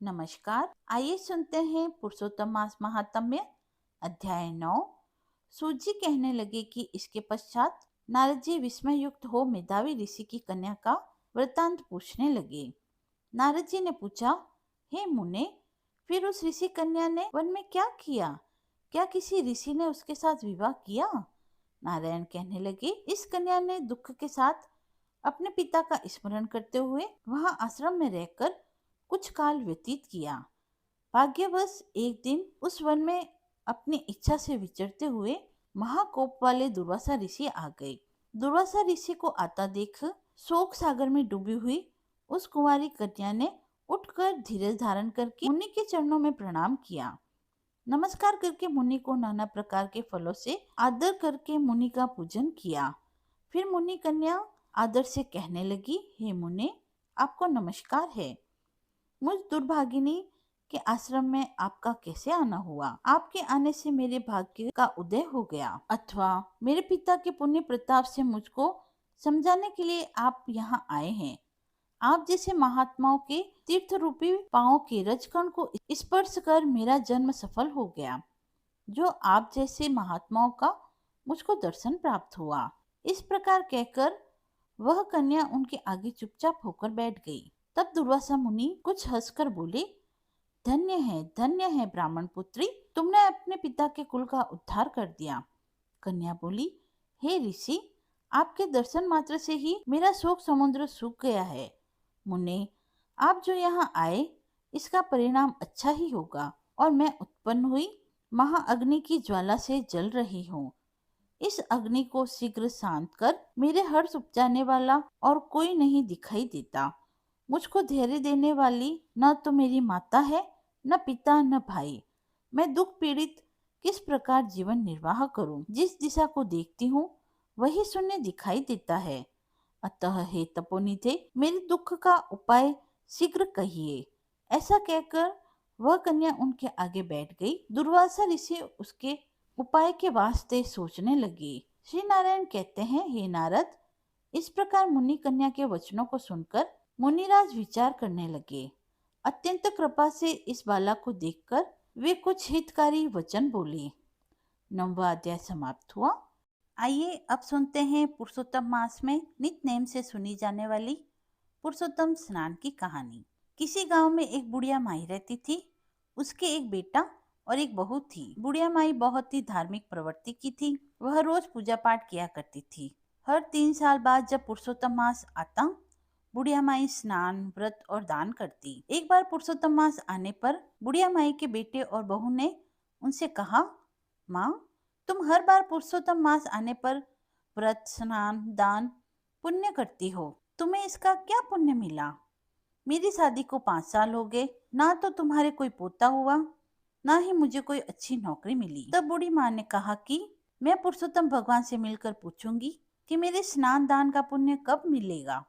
नमस्कार। आइए सुनते हैं पुरुषोत्तम मास महात्म्य अध्याय 9। सूजी कहने लगे कि इसके पश्चात नारद जी विस्मय युक्त हो मेधावी ऋषि की कन्या का वृतांत पूछने लगे। नारद जी ने पूछा, हे मुने, फिर उस ऋषि कन्या ने वन में क्या किया? क्या किसी ऋषि ने उसके साथ विवाह किया? नारायण कहने लगे, इस कन्या ने दुख के साथ अपने पिता का स्मरण करते हुए वहां आश्रम में रहकर कुछ काल व्यतीत किया। भाग्यवश एक दिन उस वन में अपनी इच्छा से विचरते हुए महाकोप वाले दुर्वासा ऋषि आ गए। दुर्वासा ऋषि को आता देख शोक सागर में डूबी हुई उस कुंवारी कन्या ने उठकर धीरज धारण करके मुनि के चरणों में प्रणाम किया। नमस्कार करके मुनि को नाना प्रकार के फलों से आदर करके मुनि का पूजन किया। फिर मुनि कन्या आदर से कहने लगी, हे मुने, आपको नमस्कार है। मुझ दुर्भागिनी के आश्रम में आपका कैसे आना हुआ? आपके आने से मेरे भाग्य का उदय हो गया, अथवा मेरे पिता के पुण्य प्रताप से मुझको समझाने के लिए आप यहाँ आए हैं। आप जैसे महात्माओं के तीर्थ रूपी पांवों के रजकण को स्पर्श कर मेरा जन्म सफल हो गया। जो आप जैसे महात्माओं का मुझको दर्शन प्राप्त हुआ। इस प्रकार कहकर वह कन्या उनके आगे चुपचाप होकर बैठ गई। तब दुर्वासा मुनि कुछ हंसकर बोले, धन्य है ब्राह्मण पुत्री, तुमने अपने पिता के कुल का उद्धार कर दिया। कन्या बोली, हे ऋषि, आपके दर्शन मात्र से ही मेरा शोक समुद्र सूख गया है। मुने, आप जो यहाँ आए इसका परिणाम अच्छा ही होगा और मैं उत्पन्न हुई महाअग्नि की ज्वाला से जल रही हूँ। इस अग्नि को शीघ्र शांत कर मेरे हर्ष उपजाने वाला और कोई नहीं दिखाई देता। मुझको धैर्य देने वाली न तो मेरी माता है, न पिता, न भाई। मैं दुख पीड़ित किस प्रकार जीवन निर्वाह करूं? जिस दिशा को देखती हूँ वही शून्य दिखाई देता है। अतः हे तपोनिधे, मेरे दुख का उपाय शीघ्र कहिए। ऐसा कहकर वह कन्या उनके आगे बैठ गई। दुर्वासा ऋषि उसके उपाय के वास्ते सोचने लगे। श्री नारायण कहते हैं, हे नारद, इस प्रकार मुनि कन्या के वचनों को सुनकर मुनिराज विचार करने लगे। अत्यंत कृपा से इस बाला को देखकर वे कुछ हितकारी वचन बोले। 9वां अध्याय समाप्त हुआ। आइए अब सुनते हैं पुरुषोत्तम मास में नित्य नेम से सुनी जाने वाली पुरुषोत्तम स्नान की कहानी। किसी गांव में एक बुढ़िया माई रहती थी। उसके एक बेटा और एक बहू थी। बुढ़िया माई बहुत ही धार्मिक प्रवृत्ति की थी। वह रोज पूजा पाठ किया करती थी। हर 3 साल बाद जब पुरुषोत्तम मास आता, बुढ़िया माई स्नान, व्रत और दान करती। एक बार पुरुषोत्तम मास आने पर बुढ़िया माई के बेटे और बहू ने उनसे कहा, माँ, तुम हर बार पुरुषोत्तम मास आने पर व्रत, स्नान, दान, पुण्य करती हो। तुम्हें इसका क्या पुण्य मिला? मेरी शादी को 5 साल हो गए, ना तो तुम्हारे कोई पोता हुआ, ना ही मुझे कोई अच्छी नौकरी मिली। तब बूढ़ी माँ ने कहा कि मैं पुरुषोत्तम भगवान से मिलकर पूछूंगी कि मेरे स्नान दान का पुण्य कब मिलेगा,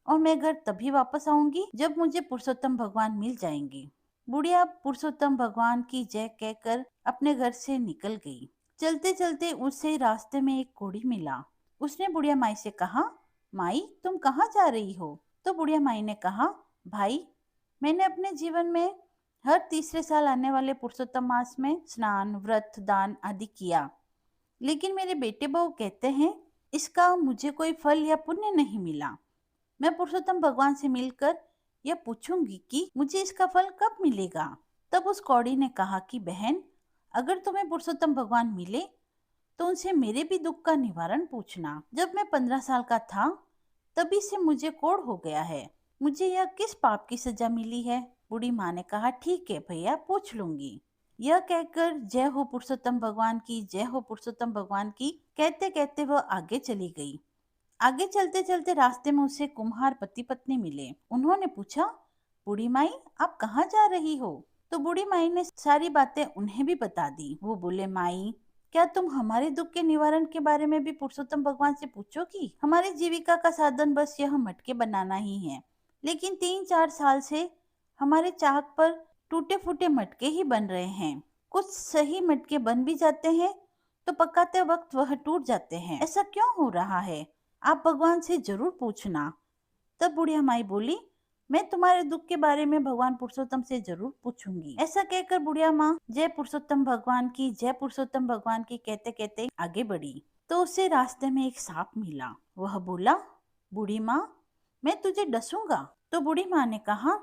और मैं घर तभी वापस आऊंगी जब मुझे पुरुषोत्तम भगवान मिल जाएंगे। बुढ़िया पुरुषोत्तम भगवान की जय कहकर अपने घर से निकल गई। चलते चलते उसे रास्ते में एक कोढ़ी मिला। उसने बुढ़िया माई से कहा, माई, तुम कहाँ जा रही हो? तो बुढ़िया माई ने कहा, भाई, मैंने अपने जीवन में हर तीसरे साल आने वाले पुरुषोत्तम मास में स्नान, व्रत, दान आदि किया, लेकिन मेरे बेटे बहू कहते हैं इसका मुझे कोई फल या पुण्य नहीं मिला। मैं पुरुषोत्तम भगवान से मिलकर यह पूछूंगी कि मुझे इसका फल कब मिलेगा। तब उस कौड़ी ने कहा कि बहन, अगर तुम्हें पुरुषोत्तम भगवान मिले तो उनसे मेरे भी दुख का निवारण पूछना। जब मैं 15 साल का था तभी से मुझे कोढ़ हो गया है। मुझे यह किस पाप की सजा मिली है? बूढ़ी माँ ने कहा, ठीक है भैया, पूछ लूंगी। यह कहकर जय हो पुरुषोत्तम भगवान की, जय हो पुरुषोत्तम भगवान की कहते कहते वह आगे चली गई। आगे चलते चलते रास्ते में उसे कुम्हार पति पत्नी मिले। उन्होंने पूछा, बूढ़ी माई, आप कहाँ जा रही हो? तो बूढ़ी माई ने सारी बातें उन्हें भी बता दी। वो बोले, माई, क्या तुम हमारे दुख के निवारण के बारे में भी पुरुषोत्तम भगवान से पूछोगी? हमारी जीविका का साधन बस यह मटके बनाना ही है, लेकिन 3-4 साल से हमारे चाक पर टूटे फूटे मटके ही बन रहे हैं। कुछ सही मटके बन भी जाते हैं तो पकाते वक्त वह टूट जाते हैं। ऐसा क्यों हो रहा है? आप भगवान से जरूर पूछना। तब बुढ़िया माई बोली, मैं तुम्हारे दुख के बारे में भगवान पुरुषोत्तम से जरूर पूछूंगी। ऐसा कहकर बुढ़िया माँ जय पुरुषोत्तम भगवान की, जय पुरुषोत्तम भगवान की कहते कहते आगे बढ़ी तो उसे रास्ते में एक सांप मिला। वह बोला, बूढ़ी माँ, मैं तुझे डसूंगा। तो बूढ़ी माँ ने कहा,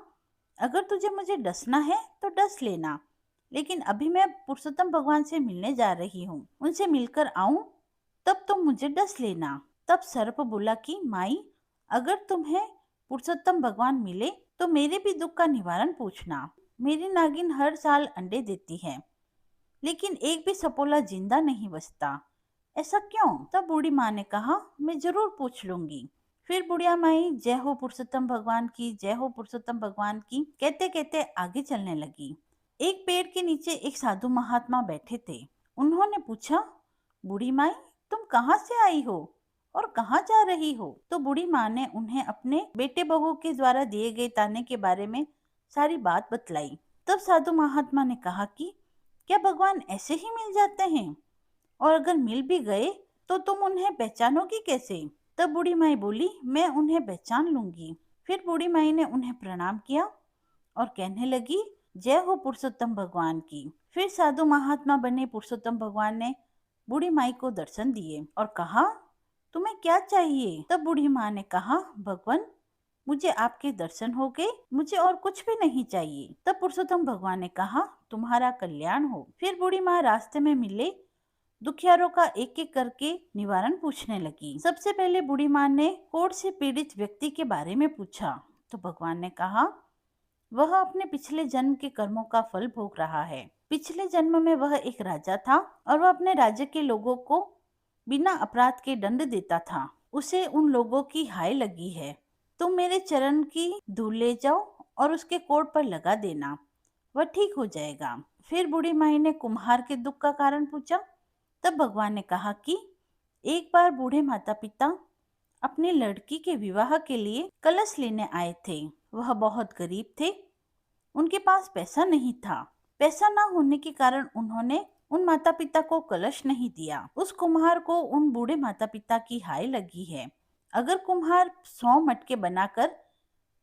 अगर तुझे मुझे डसना है तो डस लेना, लेकिन अभी मैं पुरुषोत्तम भगवान से मिलने जा रही हूँ, उनसे मिलकर आऊं तब तुम मुझे डस लेना। तब सर्प बोला कि माई, अगर तुम्हें पुरुषोत्तम भगवान मिले तो मेरे भी दुख का निवारण पूछना। मेरी नागिन हर साल अंडे देती है, लेकिन एक भी सपोला जिंदा नहीं बचता। ऐसा क्यों? तब बूढ़ी माँ ने कहा, मैं जरूर पूछ लूंगी। फिर बुढ़िया माई जय हो पुरुषोत्तम भगवान की, जय हो पुरुषोत्तम भगवान की कहते कहते आगे चलने लगी। एक पेड़ के नीचे एक साधु महात्मा बैठे थे। उन्होंने पूछा, बूढ़ी माई, तुम कहाँ से आई हो और कहाँ जा रही हो? तो बूढ़ी माँ ने उन्हें अपने बेटे बहू के द्वारा दिए गए ताने के बारे में सारी बात बतलाई। तब साधु महात्मा ने कहा कि क्या भगवान ऐसे ही मिल जाते हैं? और अगर मिल भी गए तो तुम उन्हें पहचानोगी कैसे? तब बूढ़ी माई बोली, मैं उन्हें पहचान लूंगी। फिर बूढ़ी माई ने उन्हें प्रणाम किया और कहने लगी, जय हो पुरुषोत्तम भगवान की। फिर साधु महात्मा बने पुरुषोत्तम भगवान ने बूढ़ी माई को दर्शन दिए और कहा, तुम्हें क्या चाहिए? तब बूढ़ी माँ ने कहा, भगवान, मुझे आपके दर्शन हो गए, मुझे और कुछ भी नहीं चाहिए। तब पुरुषोत्तम भगवान ने कहा, तुम्हारा कल्याण हो। फिर बूढ़ी माँ रास्ते में मिले दुखियारों का एक एक करके निवारण पूछने लगी। सबसे पहले बूढ़ी माँ ने कोढ़ से पीड़ित व्यक्ति के बारे में पूछा। तो भगवान ने कहा, वह अपने पिछले जन्म के कर्मों का फल भोग रहा है। पिछले जन्म में वह एक राजा था और वह अपने राज्य के लोगों को बिना अपराध के दंड देता था। उसे उन लोगों की हाय लगी है। तुम मेरे चरण की धूल ले जाओ और उसके कोढ़ पर लगा देना, वह ठीक हो जाएगा। फिर बूढ़ी माई ने कुम्हार के दुख का कारण पूछा। तब भगवान ने कहा कि एक बार बूढ़े माता पिता अपनी लड़की के विवाह के लिए कलश लेने आए थे। वह बहुत गरीब थे, उनके पास पैसा नहीं था। पैसा न होने के कारण उन्होंने उन माता पिता को कलश नहीं दिया। उस कुम्हार को उन बूढ़े माता पिता की हाय लगी है। अगर कुम्हार 100 मटके बनाकर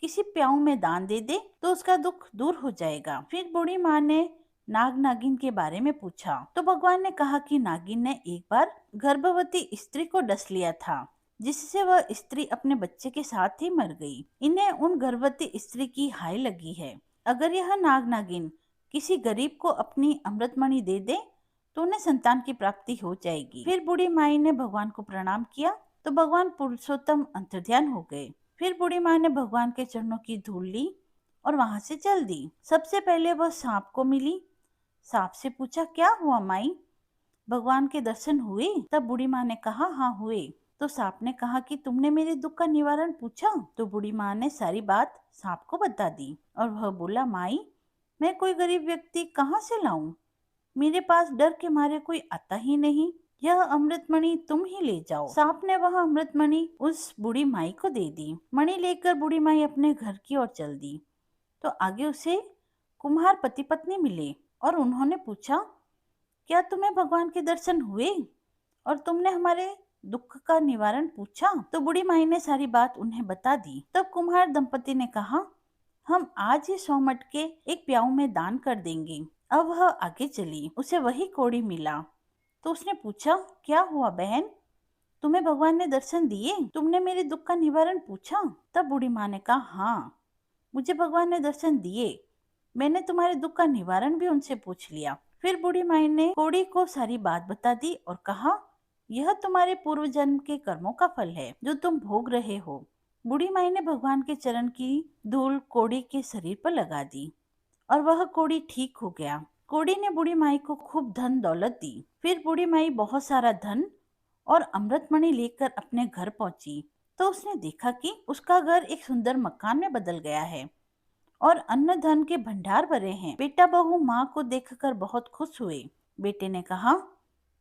किसी प्याऊ में दान दे दे तो उसका दुख दूर हो जाएगा। फिर बूढ़ी माँ ने नाग नागिन के बारे में पूछा। तो भगवान ने कहा कि नागिन ने एक बार गर्भवती स्त्री को डस लिया था, जिससे वह स्त्री अपने बच्चे के साथ ही मर गई। इन्हें उन गर्भवती स्त्री की हाय लगी है। अगर यह नाग नागिन किसी गरीब को अपनी अमृतमणि दे दे तो उन्हें संतान की प्राप्ति हो जाएगी। फिर बूढ़ी माई ने भगवान को प्रणाम किया तो भगवान पुरुषोत्तम अंतर्ध्यान हो गए। फिर बूढ़ी माँ ने भगवान के चरणों की धूल ली और वहां से चल दी। सबसे पहले वह सांप को मिली। सांप से पूछा, क्या हुआ माई, भगवान के दर्शन हुए? तब बूढ़ी माँ ने कहा, हाँ हुए। तो सांप ने कहा कि तुमने मेरे दुख का निवारण पूछा? तो बूढ़ी माँ ने सारी बात सांप को बता दी और वह बोला, माई, मैं कोई गरीब व्यक्ति कहाँ से लाऊं? मेरे पास डर के मारे कोई आता ही नहीं। यह अमृतमणि तुम ही ले जाओ। सांप ने वह अमृतमणि उस बूढ़ी माई को दे दी। मणि लेकर बूढ़ी माई अपने घर की ओर चल दी तो आगे उसे कुम्हार पति पत्नी मिले और उन्होंने पूछा, क्या तुम्हें भगवान के दर्शन हुए और तुमने हमारे दुख का निवारण पूछा? तो बूढ़ी माई ने सारी बात उन्हें बता दी। तब कुम्हार दंपति ने कहा, हम आज ही 100 मटके एक प्याऊ में दान कर देंगे। अब वह आगे चली, उसे वही कोड़ी मिला तो उसने पूछा, क्या हुआ बहन, तुम्हें भगवान ने दर्शन दिए? तुमने मेरे दुख का निवारण पूछा? तब बूढ़ी माँ ने कहा, हाँ, मुझे भगवान ने दर्शन दिए। मैंने तुम्हारे दुख का निवारण भी उनसे पूछ लिया। फिर बूढ़ी माई ने कोड़ी को सारी बात बता दी और कहा, यह तुम्हारे पूर्व जन्म के कर्मों का फल है जो तुम भोग रहे हो। बूढ़ी माई ने भगवान के चरण की धूल कोड़ी के शरीर पर लगा दी और वह कोड़ी ठीक हो गया। कोड़ी ने बूढ़ी माई को खूब धन दौलत दी। फिर बूढ़ी माई बहुत सारा धन और अमृतमणि लेकर अपने घर पहुंची तो उसने देखा कि उसका घर एक सुंदर मकान में बदल गया है और अन्न धन के भंडार भरे हैं। बेटा बहू माँ को देखकर बहुत खुश हुए। बेटे ने कहा,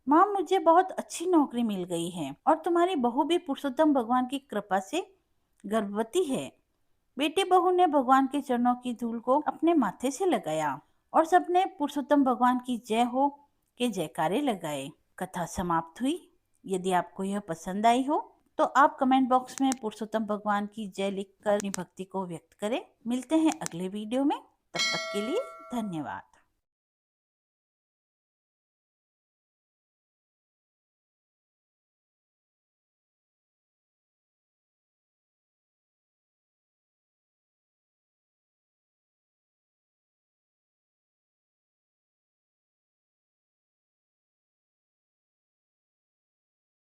माँ, मुझे बहुत अच्छी नौकरी मिल गई है और तुम्हारी बहू भी पुरुषोत्तम भगवान की कृपा से गर्भवती है। बेटे बहू ने भगवान के चरणों की धूल को अपने माथे से लगाया और सबने पुरुषोत्तम भगवान की जय हो के जयकारे लगाए। कथा समाप्त हुई। यदि आपको यह पसंद आई हो तो आप कमेंट बॉक्स में पुरुषोत्तम भगवान की जय लिखकर अपनी भक्ति को व्यक्त करें। मिलते हैं अगले वीडियो में, तब तक के लिए धन्यवाद।